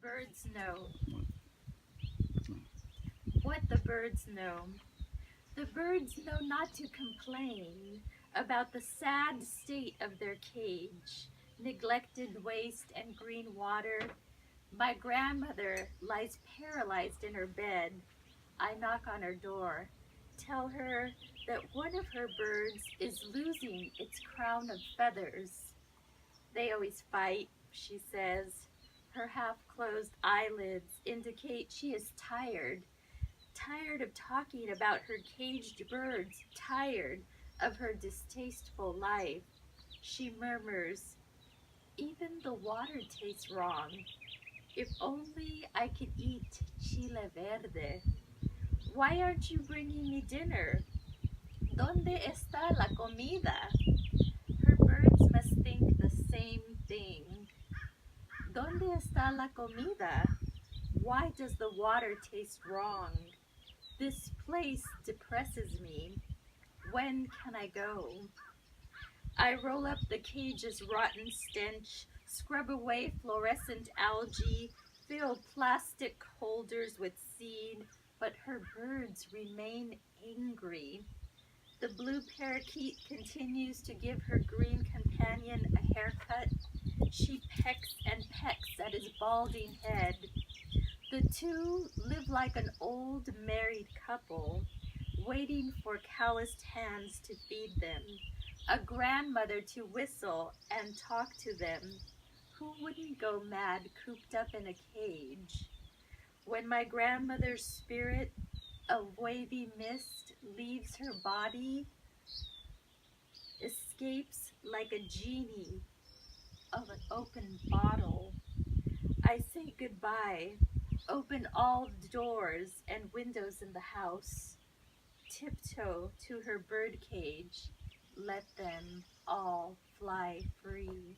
Birds know what the birds know. The birds know not to complain about the sad state of their cage, neglected waste and green water. My grandmother lies paralyzed in her bed. I knock on her door, tell her that one of her birds is losing its crown of feathers. They always fight, she says. Her half-closed eyelids indicate she is tired, tired of talking about her caged birds, tired of her distasteful life. She murmurs, even the water tastes wrong. If only I could eat chile verde. Why aren't you bringing me dinner? ¿Dónde está la comida? Her birds must think the same thing. ¿Dónde está la comida? Why does the water taste wrong? This place depresses me. When can I go? I roll up the cage's rotten stench, scrub away fluorescent algae, fill plastic holders with seed, but her birds remain angry. The blue parakeet continues to give her green companion a haircut. She pecks and pecks at his balding head. The two live like an old married couple, waiting for calloused hands to feed them, a grandmother to whistle and talk to them. Who wouldn't go mad cooped up in a cage? When my grandmother's spirit, a wavy mist, leaves her body, escapes like a genie of an open bottle. I say goodbye, open all the doors and windows in the house, tiptoe to her bird cage, let them all fly free.